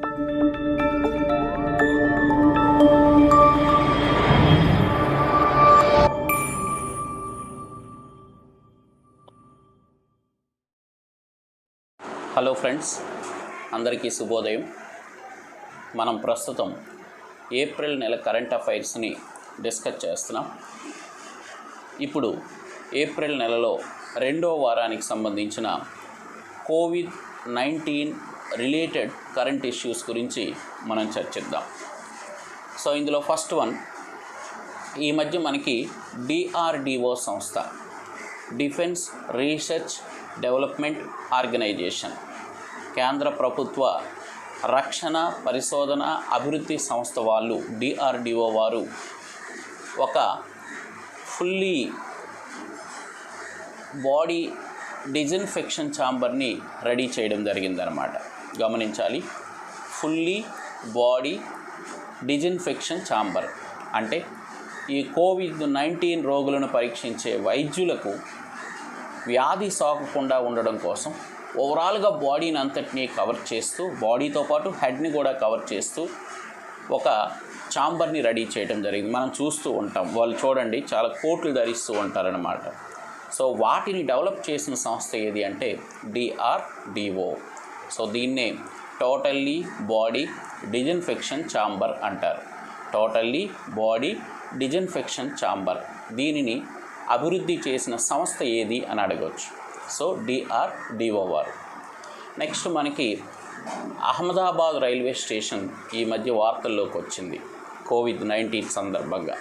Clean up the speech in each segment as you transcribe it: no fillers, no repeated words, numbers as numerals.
Hello friends, అందరికీ శుభోదయం. మనం ప్రస్తుతం ఏప్రిల్ నెల కరెంట్ అఫైర్స్ని డిస్కస్ చేస్తున్నాం. ఇప్పుడు ఏప్రిల్ నెలలో 2వ వారానికి సంబంధించిన కోవిడ్-19 రిలేటెడ్ కరెంట్ ఇష్యూస్ గురించి మనం చర్చిద్దాం. సో ఇందులో ఫస్ట్ వన్, ఈ మధ్య మనకి DRDO సంస్థ, డిఫెన్స్ రీసెర్చ్ డెవలప్మెంట్ ఆర్గనైజేషన్, కేంద్ర ప్రభుత్వ రక్షణ పరిశోధన అభివృద్ధి సంస్థ వాళ్ళు, DRDO వారు ఒక ఫుల్లీ బాడీ డిజిన్ఫెక్షన్ ఛాంబర్ని రెడీ చేయడం జరిగిందనమాట. గమనించాలి, ఫుల్లీ బాడీ డిజిన్ఫెక్షన్ ఛాంబర్ అంటే ఈ కోవిడ్-19 రోగులను పరీక్షించే వైద్యులకు వ్యాధి సోకకుండా ఉండడం కోసం ఓవరాల్గా బాడీని అంతటినీ కవర్ చేస్తూ, బాడీతో పాటు హెడ్ని కూడా కవర్ చేస్తూ ఒక ఛాంబర్ని రెడీ చేయడం జరిగింది. మనం చూస్తూ ఉంటాం, వాళ్ళు చూడండి చాలా కోట్లు ధరిస్తూ ఉంటారనమాట. సో వాటిని డెవలప్ చేసిన సంస్థ ఏది అంటే DRDO. సో దీన్నే టోటల్లీ బాడీ డిజిన్ఫెక్షన్ ఛాంబర్ అంటారు. టోటల్లీ బాడీ డిజిన్ఫెక్షన్ ఛాంబర్, దీనిని అభివృద్ధి చేసిన సంస్థ ఏది అని అడగవచ్చు. సో DRDO వారు. నెక్స్ట్ మనకి అహ్మదాబాద్ రైల్వే స్టేషన్ ఈ మధ్య వార్తల్లోకి వచ్చింది కోవిడ్-19 సందర్భంగా.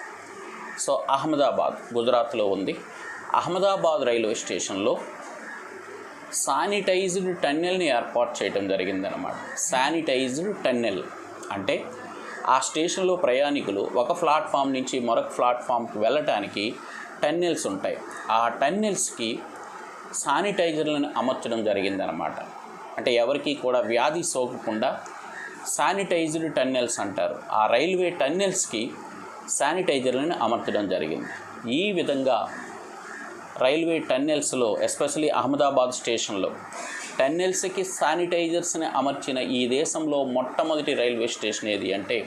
సో అహ్మదాబాద్ గుజరాత్లో ఉంది. అహ్మదాబాద్ రైల్వే స్టేషన్లో శానిటైజ్డ్ టన్నెల్ని ఏర్పాటు చేయడం జరిగిందనమాట. శానిటైజ్డ్ టన్నెల్ అంటే ఆ స్టేషన్లో ప్రయాణికులు ఒక ప్లాట్ఫామ్ నుంచి మరొక ప్లాట్ఫామ్కి వెళ్ళటానికి టన్నెల్స్ ఉంటాయి. ఆ టన్నెల్స్కి శానిటైజర్లను అమర్చడం జరిగిందనమాట. అంటే ఎవరికి కూడా వ్యాధి సోకకుండా శానిటైజ్డ్ టన్నెల్స్ అంటారు. ఆ రైల్వే టన్నెల్స్కి శానిటైజర్లను అమర్చడం జరిగింది. ఈ విధంగా రైల్వే టన్నెల్స్లో, ఎస్పెషలీ అహ్మదాబాద్ స్టేషన్లో టన్నెల్స్కి శానిటైజర్స్ని అమర్చిన ఈ దేశంలో మొట్టమొదటి రైల్వే స్టేషన్ ఏది అంటే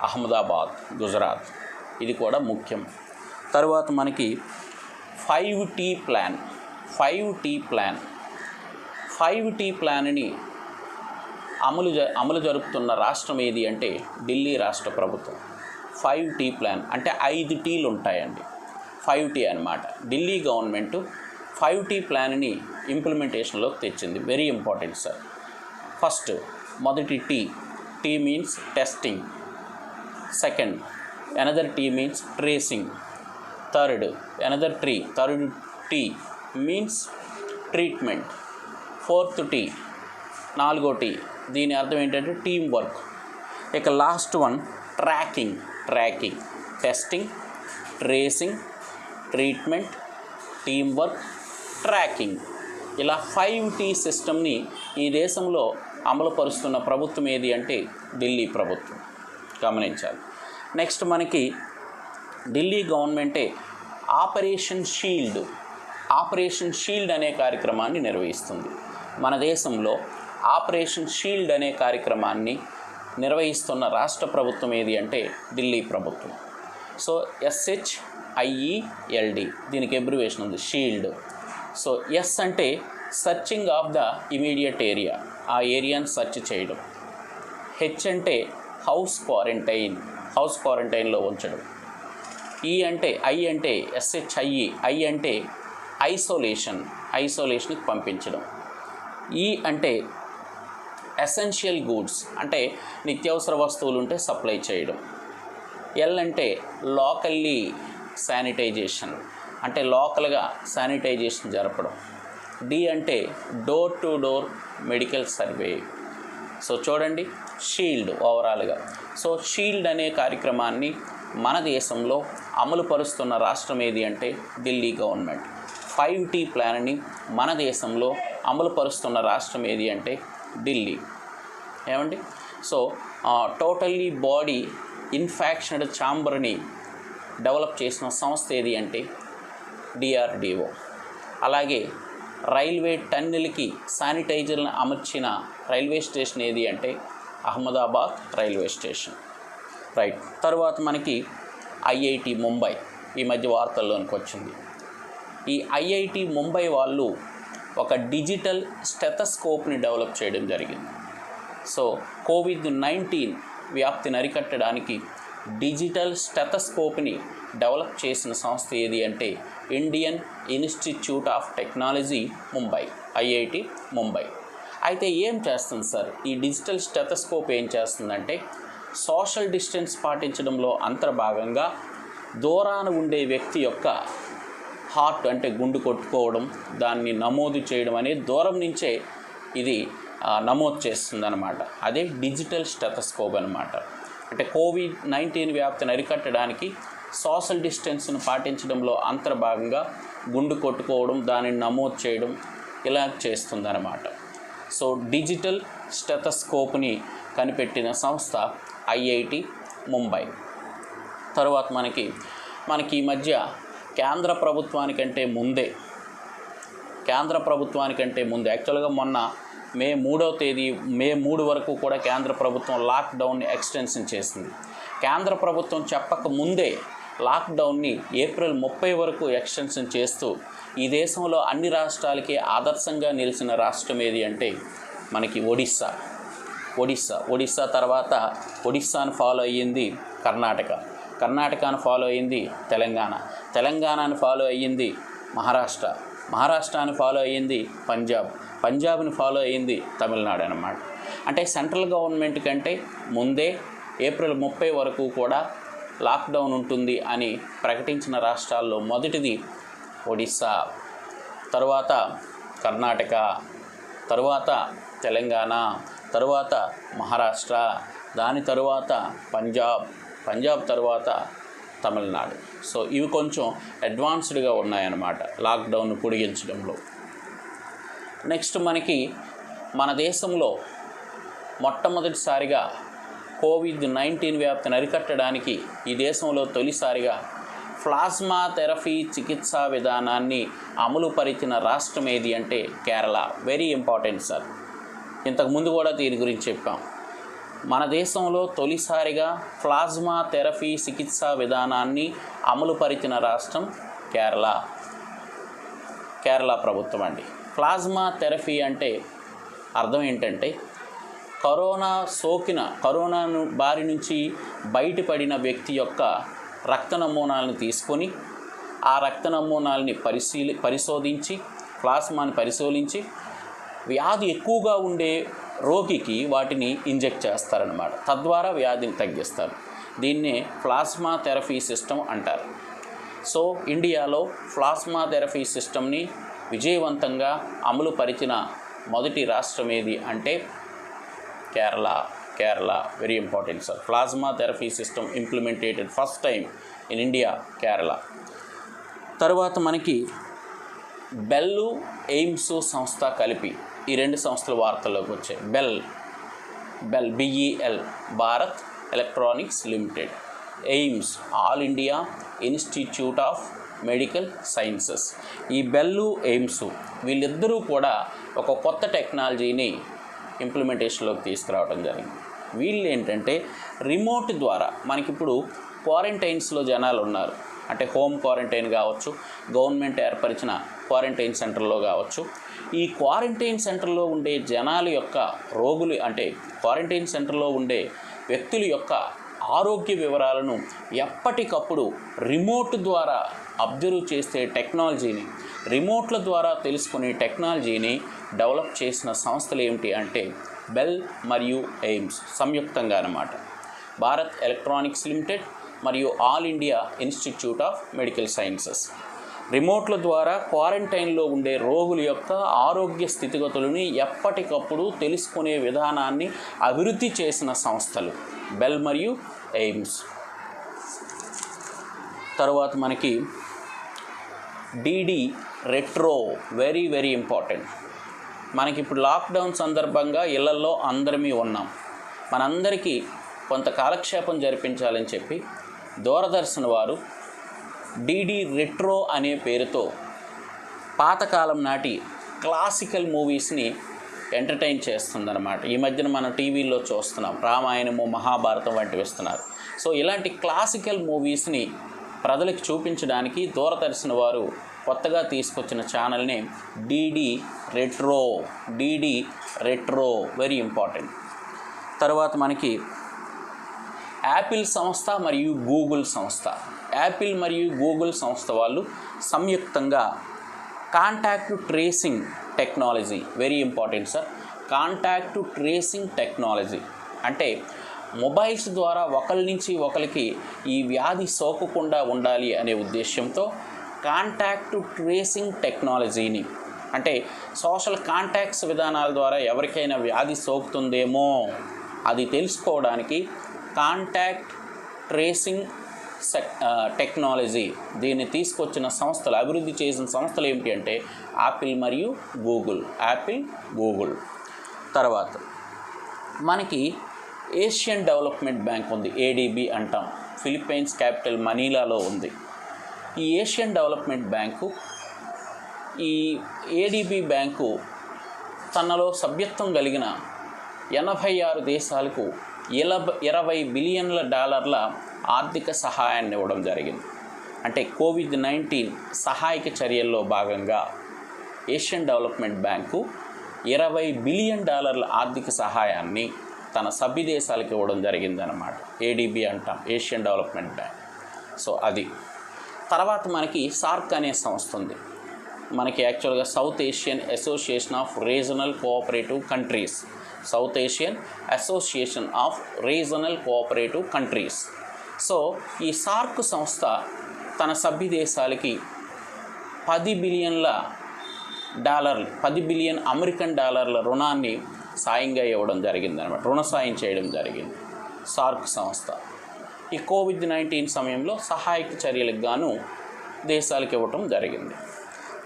అహ్మదాబాద్, గుజరాత్. ఇది కూడా ముఖ్యం. తర్వాత మనకి 5T ప్లాన్. 5T ప్లాన్ని అమలు జరుపుతున్న రాష్ట్రం ఏది అంటే ఢిల్లీ రాష్ట్ర ప్రభుత్వం. 5T ప్లాన్ అంటే 5 టీలు ఉంటాయండి. 5T అనమాట. ఢిల్లీ గవర్నమెంట్ 5T ప్లాన్ని ఇంప్లిమెంటేషన్లోకి తెచ్చింది. Very important sir. ఫస్ట్ మొదటి tea means testing. Second another tea means tracing. Third T means treatment. నాలుగో T, దీని అర్థం ఏంటంటే టీమ్ వర్క్. ఇక last one tracking. Testing, tracing, treatment, team work, tracking. ఇలా 5T సిస్టమ్ని ఈ దేశంలో అమలుపరుస్తున్న ప్రభుత్వం ఏది అంటే ఢిల్లీ ప్రభుత్వం. గమనించాలి. నెక్స్ట్ మనకి ఢిల్లీ గవర్నమెంటే ఆపరేషన్ షీల్డ్ అనే కార్యక్రమాన్ని నిర్వహిస్తుంది. మన దేశంలో ఆపరేషన్ షీల్డ్ అనే కార్యక్రమాన్ని నిర్వహిస్తున్న రాష్ట్ర ప్రభుత్వం ఏది అంటే ఢిల్లీ ప్రభుత్వం. సో SHIELD, దీనికి అబ్రివేషన్ ఉంది, షీల్డ్. సో S అంటే searching of the immediate area, ఆ ఏరియాని సెర్చ్ చేయడం. H అంటే హౌస్ క్వారంటైన్లో ఉంచడం. I అంటే SHIE, I అంటే ఐసోలేషన్కి పంపించడం. E అంటే ఎసెన్షియల్ గూడ్స్ అంటే నిత్యావసర వస్తువులు ఉంటే సప్లై చేయడం. L అంటే లోకల్లీ శానిటైజేషన్ అంటే లోకల్గా శానిటైజేషన్ జరపడం. D అంటే door to door medical survey. So చూడండి, షీల్డ్ ఓవరాల్గా. సో షీల్డ్ అనే కార్యక్రమాన్ని మన దేశంలో అమలు పరుస్తున్న రాష్ట్రం ఏది అంటే ఢిల్లీ గవర్నమెంట్. 5T ప్లాన్ని మన దేశంలో అమలు పరుస్తున్న రాష్ట్రం ఏది అంటే ఢిల్లీ. ఏమండి? సో టోటల్లీ బాడీ ఇన్ఫెక్షన్ ఛాంబర్ని డెవలప్ చేసిన సంస్థ ఏది అంటే DRDO. అలాగే రైల్వే టన్నెల్కి శానిటైజర్లను అమర్చిన రైల్వే స్టేషన్ ఏది అంటే అహ్మదాబాద్ రైల్వే స్టేషన్. రైట్. తర్వాత మనకి ఐఐటి ముంబై ఈ మధ్య వార్తల్లోనికి వచ్చింది. ఈ ఐఐటి ముంబై వాళ్ళు ఒక డిజిటల్ స్టెథోస్కోప్ని డెవలప్ చేయడం జరిగింది. సో కోవిడ్-19 వ్యాప్తిని అరికట్టడానికి డిజిటల్ స్టెథోస్కోప్ని డెవలప్ చేసిన సంస్థ ఏది అంటే Indian institute of technology Mumbai, IIT Mumbai. అయితే ఏం చేస్తుంది సార్ ఈ డిజిటల్ స్టెథోస్కోప్? ఏం చేస్తుందంటే సోషల్ డిస్టెన్స్ పాటించడంలో అంతర్భాగంగా దూరాన ఉండే వ్యక్తి యొక్క హార్ట్ అంటే గుండు కొట్టుకోవడం దాన్ని నమోదు చేయడం అనేది దూరం నుంచే ఇది నమోదు చేస్తుందన్నమాట. అదే డిజిటల్ స్టెథోస్కోప్ అనమాట. అంటే కోవిడ్-19 వ్యాప్తిని అరికట్టడానికి సోషల్ డిస్టెన్స్ను పాటించడంలో అంతర్భాగంగా గుండు కొట్టుకోవడం దానిని నమోదు చేయడం ఇలా చేస్తుందన్నమాట. సో డిజిటల్ స్టెథోస్కోప్ని కనిపెట్టిన సంస్థ ఐఐటి ముంబై. తర్వాత మనకి ఈ మధ్య కేంద్ర ప్రభుత్వానికంటే ముందే యాక్చువల్గా మొన్న మే 3 వరకు కూడా కేంద్ర ప్రభుత్వం లాక్డౌన్ని ఎక్స్టెన్షన్ చేసింది. కేంద్ర ప్రభుత్వం చెప్పక ముందే లాక్డౌన్ని ఏప్రిల్ 30 వరకు ఎక్స్టెన్షన్ చేస్తూ ఈ దేశంలో అన్ని రాష్ట్రాలకి ఆదర్శంగా నిలిచిన రాష్ట్రం ఏది అంటే మనకి ఒడిస్సా తర్వాత ఒడిస్సాను ఫాలో అయ్యింది కర్ణాటకను ఫాలో అయ్యింది తెలంగాణను ఫాలో అయ్యింది మహారాష్ట్రాన్ని ఫాలో అయ్యింది పంజాబ్ని ఫాలో అయ్యింది తమిళనాడు అన్నమాట. అంటే సెంట్రల్ గవర్నమెంట్ కంటే ముందే ఏప్రిల్ 30 వరకు కూడా లాక్డౌన్ ఉంటుంది అని ప్రకటించిన రాష్ట్రాల్లో మొదటిది ఒడిస్సా, తరువాత కర్ణాటక, తరువాత తెలంగాణ, తరువాత మహారాష్ట్ర, దాని తరువాత పంజాబ్ తరువాత తమిళనాడు. సో ఇవి కొంచెం అడ్వాన్స్డ్గా ఉన్నాయన్నమాట లాక్డౌన్ పొడిగించడంలో. నెక్స్ట్ మనకి మన దేశంలో మొట్టమొదటిసారిగా కోవిడ్-19 వ్యాప్తిని అరికట్టడానికి ఈ దేశంలో తొలిసారిగా ప్లాస్మా థెరపీ చికిత్సా విధానాన్ని అమలు పరిచిన రాష్ట్రం ఏది అంటే కేరళ. Very important sir. ఇంతకుముందు కూడా దీని గురించి చెప్పాం. మన దేశంలో తొలిసారిగా ప్లాస్మా థెరపీ చికిత్సా విధానాన్ని అమలు పరిచిన రాష్ట్రం కేరళ ప్రభుత్వం అండి. ప్లాస్మా థెరపీ అంటే అర్థం ఏంటంటే కరోనాను బారి నుంచి బయటపడిన వ్యక్తి యొక్క రక్త నమూనాలను తీసుకొని ఆ రక్త నమూనాలని పరిశోధించి ప్లాస్మాని పరిశోధించి వ్యాధి ఎక్కువగా ఉండే రోగికి వాటిని ఇంజెక్ట్ చేస్తారన్నమాట. తద్వారా వ్యాధిని తగ్గిస్తారు. దీన్నే ప్లాస్మా థెరపీ సిస్టమ్ అంటారు. సో ఇండియాలో ప్లాస్మా థెరపీ సిస్టమ్ని విజయవంతంగా అమలు పరిచిన మొదటి రాష్ట్రం ఏది అంటే Kerala. Very important sir. Plasma therapy system implemented first time in India, Kerala. తర్వాత మనకి బెల్, ఎయిమ్స్ సంస్థ కలిపి ఈ రెండు సంస్థల వార్తల్లోకి వచ్చాయి. Bell BEL Bharat Electronics limited, AIIMS all India Institute of Medical sciences. ఈ బెల్, ఎయిమ్స్ వీళ్ళిద్దరూ కూడా ఒక కొత్త టెక్నాలజీని ఇంప్లిమెంటేషన్లోకి తీసుకురావడం జరిగింది. వీళ్ళు ఏంటంటే రిమోట్ ద్వారా మనకిప్పుడు క్వారంటైన్స్లో జనాలు ఉన్నారు అంటే హోమ్ క్వారంటైన్ కావచ్చు, గవర్నమెంట్ ఏర్పరిచిన క్వారంటైన్ సెంటర్లో కావచ్చు. ఈ క్వారంటైన్ సెంటర్లో ఉండే జనాల యొక్క రోగులు అంటే క్వారంటైన్ సెంటర్లో ఉండే వ్యక్తుల యొక్క ఆరోగ్య వివరాలను ఎప్పటికప్పుడు రిమోట్ ద్వారా అబ్జర్వ్ చేసే టెక్నాలజీని, రిమోట్ల ద్వారా తెలుసుకునే టెక్నాలజీని డెవలప్ చేసిన సంస్థలు ఏమిటి అంటే బెల్ మరియు ఎయిమ్స్ సంయుక్తంగా అన్నమాట. భారత్ ఎలక్ట్రానిక్స్ లిమిటెడ్ మరియు All India Institute of Medical Sciences. రిమోట్ల ద్వారా క్వారంటైన్లో ఉండే రోగుల యొక్క ఆరోగ్య స్థితిగతులని ఎప్పటికప్పుడు తెలుసుకునే విధానాన్ని అభివృద్ధి చేసిన సంస్థలు బెల్ మరియు ఎయిమ్స్. తర్వాత మనకి DD retro, very very important. మనకి ఇప్పుడు లాక్డౌన్ సందర్భంగా ఇళ్లల్లో అందరమీ ఉన్నాం. మనందరికీ కొంత కాలక్షేపం జరిపించాలని చెప్పి దూరదర్శన్ వారు డిడి రెట్రో అనే పేరుతో పాతకాలం నాటి క్లాసికల్ మూవీస్ని ఎంటర్టైన్ చేస్తుందన్నమాట. ఈ మధ్యన మనం టీవీల్లో చూస్తున్నాం, రామాయణము మహాభారతం వంటివి ఇస్తున్నారు. సో ఇలాంటి క్లాసికల్ మూవీస్ని ప్రజలకు చూపించడానికి దూరదర్శన్ వారు కొత్తగా తీసుకొచ్చిన ఛానల్ని డిడి రెట్రో వెరీ ఇంపార్టెంట్. తర్వాత మనకి యాపిల్ సంస్థ మరియు గూగుల్ సంస్థ, యాపిల్ మరియు గూగుల్ సంస్థ వాళ్ళు సంయుక్తంగా contact tracing technology, very important sir, contact tracing technology అంటే మొబైల్స్ ద్వారా ఒకరి నుంచి ఒకరికి ఈ వ్యాధి సోకకుండా ఉండాలి అనే ఉద్దేశంతో కాంటాక్ట్ ట్రేసింగ్ టెక్నాలజీని, అంటే సోషల్ కాంటాక్ట్స్ విధానాల ద్వారా ఎవరికైనా వ్యాధి సోకుతుందేమో అది తెలుసుకోవడానికి కాంటాక్ట్ ట్రేసింగ్ టెక్నాలజీ దీన్ని తీసుకొచ్చిన సంస్థలు, అభివృద్ధి చేసిన సంస్థలు ఏమిటి అంటే యాపిల్ మరియు గూగుల్, తర్వాత మనకి ఏషియన్ డెవలప్మెంట్ బ్యాంక్ ఉంది, ఏడిబి అంటాం, ఫిలిప్పైన్స్ క్యాపిటల్ మనీలాలో ఉంది. ఈ ఏషియన్ డెవలప్మెంట్ బ్యాంకు, ఈ ఏడిబి బ్యాంకు తనలో సభ్యత్వం కలిగిన 86 దేశాలకు $20 బిలియన్ల ఆర్థిక సహాయాన్ని ఇవ్వడం జరిగింది. అంటే కోవిడ్-19 సహాయక చర్యల్లో భాగంగా ఏషియన్ డెవలప్మెంట్ బ్యాంకు $20 బిలియన్ ఆర్థిక సహాయాన్ని తన సభ్య దేశాలకు ఇవ్వడం జరిగిందన్నమాట. ఏడిబి అంటాం, ఏషియన్ డెవలప్మెంట్ బ్యాంక్. సో అది తర్వాత మనకి సార్క్ అనే సంస్థ ఉంది. మనకి యాక్చువల్గా south Asian association of regional cooperative countries, south Asian association of regional cooperative countries. So ఈ సార్క్ సంస్థ తన సభ్య దేశాలకి $10 బిలియన్ అమెరికన్ డాలర్ల రుణాన్ని సాయంగా ఇవ్వడం జరిగిందనమాట, రుణ సాయం చేయడం జరిగింది సార్క్ సంస్థ. ఈ కోవిడ్-19 సమయంలో సహాయక చర్యలకు గాను దేశాలకు ఇవ్వటం జరిగింది.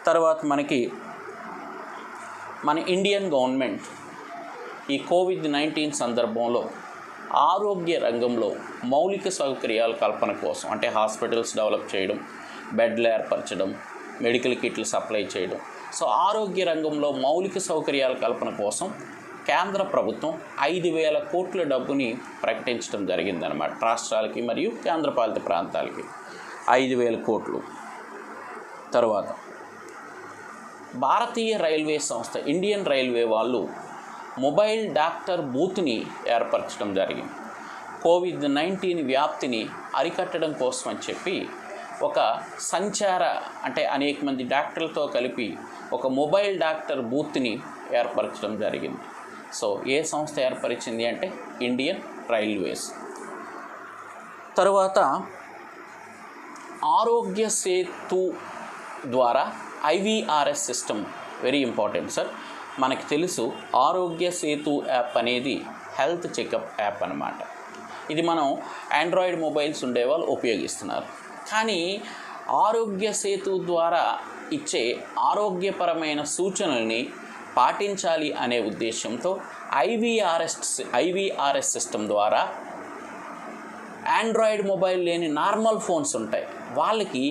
తర్వాత మనకి మన ఇండియన్ గవర్నమెంట్ ఈ కోవిడ్-19 సందర్భంలో ఆరోగ్య రంగంలో మౌలిక సౌకర్యాల కల్పన కోసం, అంటే హాస్పిటల్స్ డెవలప్ చేయడం, బెడ్లు ఏర్పరచడం, మెడికల్ కిట్లు సప్లై చేయడం, సో ఆరోగ్య రంగంలో మౌలిక సౌకర్యాల కల్పన కోసం కేంద్ర ప్రభుత్వం 5,000 కోట్ల డబ్బుని ప్రకటించడం జరిగిందనమాట. రాష్ట్రాలకి మరియు కేంద్రపాలిత ప్రాంతాలకి 5,000 కోట్లు. తర్వాత భారతీయ రైల్వే సంస్థ, ఇండియన్ రైల్వే వాళ్ళు మొబైల్ డాక్టర్ బూత్ని ఏర్పరచడం జరిగింది. కోవిడ్-19 వ్యాప్తిని అరికట్టడం కోసం అని చెప్పి ఒక అంటే అనేక మంది డాక్టర్లతో కలిపి ఒక మొబైల్ డాక్టర్ బూత్ని ఏర్పరచడం జరిగింది. సో ఏ సంస్థ ఏర్పరిచింది అంటే ఇండియన్ రైల్వేస్. తరువాత ఆరోగ్య సేతు ద్వారా IVRS system, very important sir. మనకి తెలుసు ఆరోగ్య సేతు యాప్ అనేది హెల్త్ చెకప్ యాప్ అన్నమాట. ఇది మనం ఆండ్రాయిడ్ మొబైల్స్ ఉండేవాళ్ళు ఉపయోగిస్తున్నారు. కానీ ఆరోగ్య సేతు ద్వారా ఇచ్చే ఆరోగ్యపరమైన సూచనల్ని పాటించాలి అనే ఉద్దేశంతో IVRS సిస్టమ్ ద్వారా ఆండ్రాయిడ్ మొబైల్ లేని నార్మల్ ఫోన్స్ ఉంటాయి, వాళ్ళకి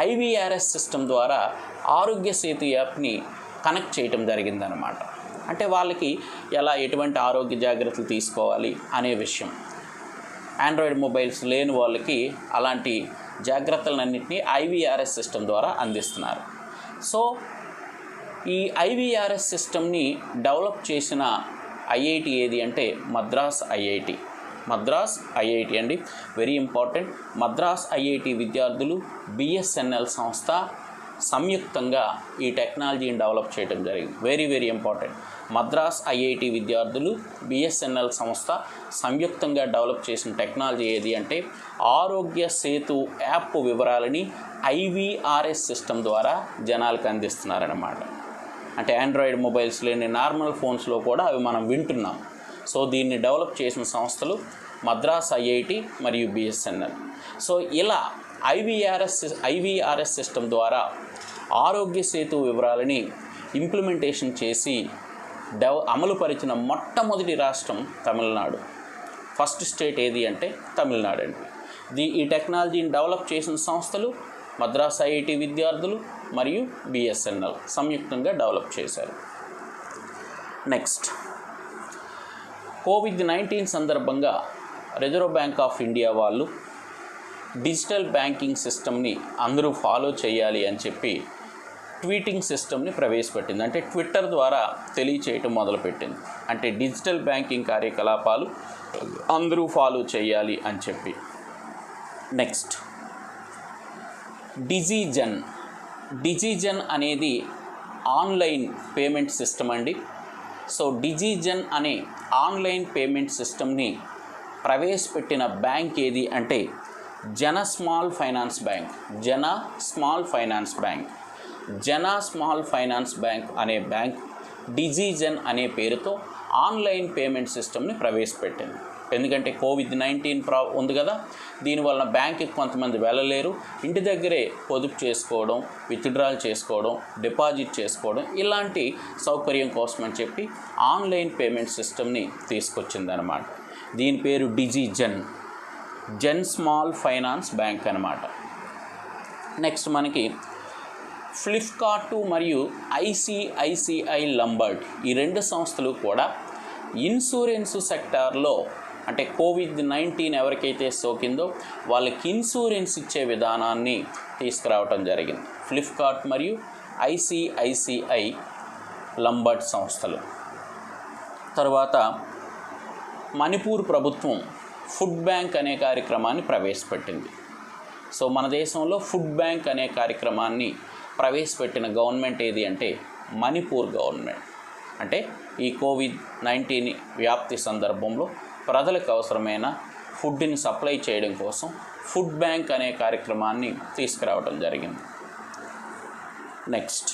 IVRS సిస్టమ్ ద్వారా ఆరోగ్య సేతు యాప్ని కనెక్ట్ చేయటం జరిగిందనమాట. అంటే వాళ్ళకి ఎటువంటి ఆరోగ్య జాగ్రత్తలు తీసుకోవాలి అనే విషయం, ఆండ్రాయిడ్ మొబైల్స్ లేని వాళ్ళకి అలాంటి జాగ్రత్తలన్నింటినీ IVRS సిస్టమ్ ద్వారా అందిస్తున్నారు. సో ఈ IVRS సిస్టమ్ని డెవలప్ చేసిన IIT ఏది అంటే మద్రాస్ IIT అండి, వెరీ ఇంపార్టెంట్. మద్రాస్ IIT విద్యార్థులు BSNL సంస్థ సంయుక్తంగా ఈ టెక్నాలజీని డెవలప్ చేయడం జరిగింది. Very important. మద్రాస్ IIT విద్యార్థులు BSNL సంస్థ సంయుక్తంగా డెవలప్ చేసిన టెక్నాలజీ ఏది అంటే ఆరోగ్య సేతు యాప్ వివరాలని IVRS సిస్టమ్ ద్వారా జనాలకు అందిస్తున్నారన్నమాట. అంటే ఆండ్రాయిడ్ మొబైల్స్ లేని నార్మల్ ఫోన్స్లో కూడా అవి మనం వింటున్నాం. సో దీన్ని డెవలప్ చేసిన సంస్థలు మద్రాస్ IIT మరియు BSNL. సో ఇలా IVRS సిస్టమ్ ద్వారా ఆరోగ్య సేతు వివరాలని ఇంప్లిమెంటేషన్ చేసి అమలుపరిచిన మొట్టమొదటి రాష్ట్రం తమిళనాడు. ఫస్ట్ స్టేట్ ఏది అంటే తమిళనాడు అండి. ఈ టెక్నాలజీని డెవలప్ చేసిన సంస్థలు మద్రాస్ IIT విద్యార్థులు మరియు BSNL సంయుక్తంగా డెవలప్ చేశారు. నెక్స్ట్, కోవిడ్-19 సందర్భంగా రిజర్వ్ బ్యాంక్ ఆఫ్ ఇండియా వాళ్ళు డిజిటల్ బ్యాంకింగ్ సిస్టమ్ని అందరూ ఫాలో చేయాలి అని చెప్పి ట్వీటింగ్ సిస్టమ్ని ప్రవేశపెట్టింది. అంటే ట్విట్టర్ ద్వారా తెలియచేయటం మొదలుపెట్టింది. అంటే డిజిటల్ బ్యాంకింగ్ కార్యకలాపాలు అందరూ ఫాలో చేయాలి అని చెప్పి. నెక్స్ట్, డిజిజన్ అనేది ఆన్లైన్ పేమెంట్ సిస్టమ్ అండి. సో డిజిజన్ అనే ఆన్లైన్ పేమెంట్ సిస్టమ్ని ప్రవేశపెట్టిన బ్యాంక్ ఏది అంటే జన స్మాల్ ఫైనాన్స్ బ్యాంక్ అనే బ్యాంక్ డిజిజన్ అనే పేరుతో ఆన్లైన్ పేమెంట్ సిస్టమ్ని ప్రవేశపెట్టింది. ఎందుకంటే కోవిడ్-19 ఉంది కదా, దీనివల్ల బ్యాంక్కి కొంతమంది వెళ్ళలేరు, ఇంటి దగ్గరే పొదుపు చేసుకోవడం, విత్డ్రాల్ చేసుకోవడం, డిపాజిట్ చేసుకోవడం ఇలాంటి సౌకర్యం కోసం అని చెప్పి ఆన్లైన్ పేమెంట్ సిస్టమ్ని తీసుకొచ్చిందనమాట. దీని పేరు division, Jan small finance bank అనమాట. నెక్స్ట్ మనకి ఫ్లిప్కార్ట్ మరియు ఐసిఐసిఐ లంబార్డ్ ఈ రెండు సంస్థలు కూడా ఇన్సూరెన్స్ సెక్టార్లో అంటే కోవిడ్-19 ఎవరికైతే సోకిందో వాళ్ళకి ఇన్సూరెన్స్ ఇచ్చే విధానాన్ని తీసుకురావటం జరిగింది. ఫ్లిప్కార్ట్ మరియు ఐసిఐసిఐ లంబార్డ్ సంస్థలు. తర్వాత మణిపూర్ ప్రభుత్వం ఫుడ్ బ్యాంక్ అనే కార్యక్రమాన్ని ప్రవేశపెట్టింది. సో మన దేశంలో ఫుడ్ బ్యాంక్ అనే కార్యక్రమాన్ని ప్రవేశపెట్టిన గవర్నమెంట్ ఏది అంటే మణిపూర్ గవర్నమెంట్. అంటే ఈ కోవిడ్-19 వ్యాప్తి సందర్భంలో ప్రజలకు అవసరమైన ఫుడ్ని సప్లై చేయడం కోసం ఫుడ్ బ్యాంక్ అనే కార్యక్రమాన్ని తీసుకురావడం జరిగింది. నెక్స్ట్,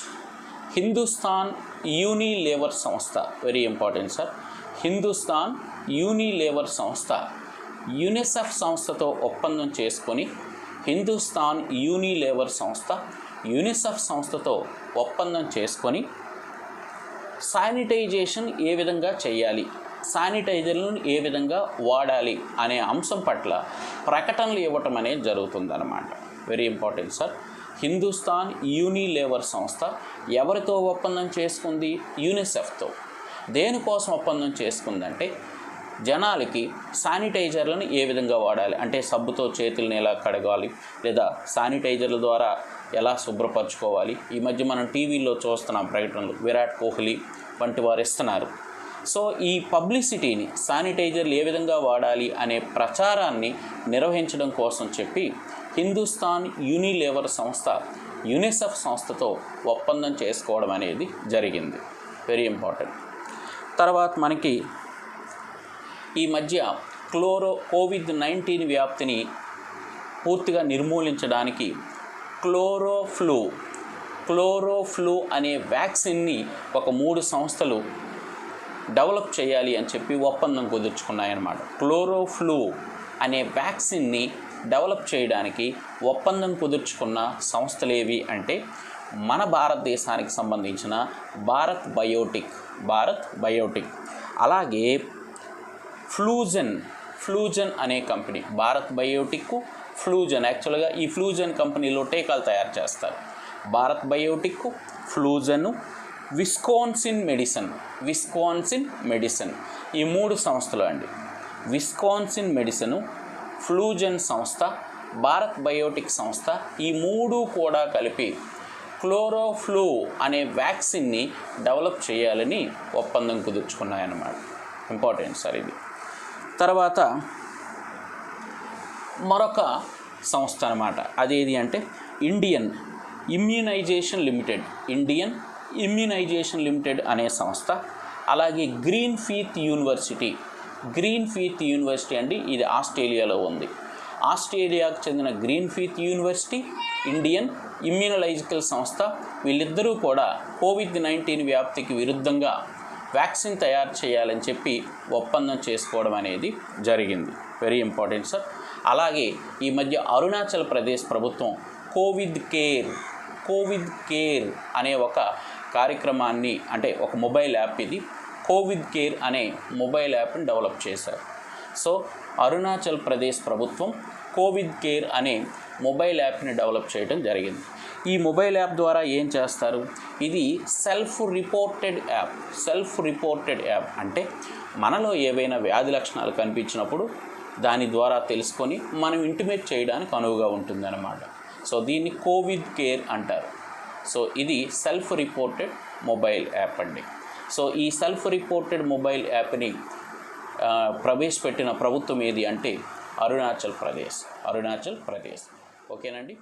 హిందుస్థాన్ యూనిలీవర్ సంస్థ, very important sir. Hindustan Unilever సంస్థ యునిసెఫ్ సంస్థతో ఒప్పందం చేసుకొని హిందుస్థాన్ యూనిలీవర్ సంస్థ యునిసెఫ్ సంస్థతో ఒప్పందం చేసుకొని శానిటైజేషన్ ఏ విధంగా చేయాలి, శానిటైజర్లను ఏ విధంగా వాడాలి అనే అంశం పట్ల ప్రకటనలు ఇవ్వటం అనేది జరుగుతుందన్నమాట. Very important sir. Hindustan Unilever సంస్థ ఎవరితో ఒప్పందం చేసుకుంది? యూనిసెఫ్తో. దేనికోసం ఒప్పందం చేసుకుందంటే జనాలకి శానిటైజర్లను ఏ విధంగా వాడాలి, అంటే సబ్బుతో చేతులను ఎలా కడగాలి లేదా శానిటైజర్ల ద్వారా ఎలా శుభ్రపరచుకోవాలి. ఈ మధ్య మనం టీవీలో చూస్తున్నాం ప్రకటనలు, విరాట్ కోహ్లీ వంటి వారు ఇస్తున్నారు. సో ఈ పబ్లిసిటీని శానిటైజర్లు ఏ విధంగా వాడాలి అనే ప్రచారాన్ని నిర్వహించడం కోసం చెప్పి హిందుస్థాన్ యూనిలీవర్ సంస్థ యునిసెఫ్ సంస్థతో ఒప్పందం చేసుకోవడం అనేది జరిగింది. Very important. తర్వాత మనకి ఈ మధ్య కోవిడ్-19 వ్యాప్తిని పూర్తిగా నిర్మూలించడానికి క్లోరోఫ్లూ అనే వ్యాక్సిన్ని ఒక 3 సంస్థలు డెవలప్ చేయాలి అని చెప్పి ఒప్పందం కుదుర్చుకున్నాయన్నమాట. క్లోరోఫ్లూ అనే వ్యాక్సిన్ని డెవలప్ చేయడానికి ఒప్పందం కుదుర్చుకున్న సంస్థలు ఏవి అంటే మన భారతదేశానికి సంబంధించిన భారత్ బయోటిక్, అలాగే ఫ్లూజన్ అనే కంపెనీ. భారత్ బయోటిక్, ఫ్లూజన్, యాక్చువల్గా ఈ ఫ్లూజన్ కంపెనీలో టీకాలు తయారు చేస్తారు. భారత్ బయోటిక్, ఫ్లూజన్, విస్కాన్సిన్ మెడిసిన్ ఈ 3 సంస్థలు అండి. విస్కాన్సిన్ మెడిసిన్, ఫ్లూజన్ సంస్థ, భారత్ బయోటిక్ సంస్థ ఈ 3 కూడా కలిపి క్లోరోఫ్లూ అనే వ్యాక్సిన్ని డెవలప్ చేయాలని ఒప్పందం కుదుర్చుకున్నాయన్నమాట. ఇంపార్టెంట్ సార్ ఇది. తర్వాత మరొక సంస్థ అన్నమాట. అదేది అంటే ఇండియన్ ఇమ్యూనైజేషన్ లిమిటెడ్ అనే సంస్థ. అలాగే గ్రీన్ ఫీత్ యూనివర్సిటీ అండి, ఇది ఆస్ట్రేలియాలో ఉంది. ఆస్ట్రేలియాకు చెందిన green faith university, Indian immunological సంస్థ వీళ్ళిద్దరూ కూడా కోవిడ్-19 వ్యాప్తికి విరుద్ధంగా వ్యాక్సిన్ తయారు చేయాలని చెప్పి ఒప్పందం చేసుకోవడం అనేది జరిగింది. Very important sir. అలాగే ఈ మధ్య అరుణాచల్ ప్రదేశ్ ప్రభుత్వం కోవిడ్ కేర్ అనే ఒక కార్యక్రమాన్ని, అంటే ఒక మొబైల్ యాప్, ఇది కోవిడ్ కేర్ అనే మొబైల్ యాప్ని డెవలప్ చేశారు. సో అరుణాచల్ ప్రదేశ్ ప్రభుత్వం కోవిడ్ కేర్ అనే మొబైల్ యాప్ని డెవలప్ చేయడం జరిగింది. ఈ మొబైల్ యాప్ ద్వారా ఏం చేస్తారు? ఇది సెల్ఫ్ రిపోర్టెడ్ యాప్ అంటే మనలో ఏవైనా వ్యాధి లక్షణాలు కనిపించినప్పుడు దాని ద్వారా తెలుసుకొని మనం ఇంటిమేట్ చేయడానికి అనువుగా ఉంటుందన్నమాట. సో దీన్ని కోవిడ్ కేర్ అంటారు. సో ఇది సెల్ఫ్ రిపోర్టెడ్ మొబైల్ యాప్ అండి. సో ఈ సెల్ఫ్ రిపోర్టెడ్ మొబైల్ యాప్ని ప్రవేశపెట్టిన ప్రభుత్వం ఏది అంటే అరుణాచల్ ప్రదేశ్. ఓకేనండి.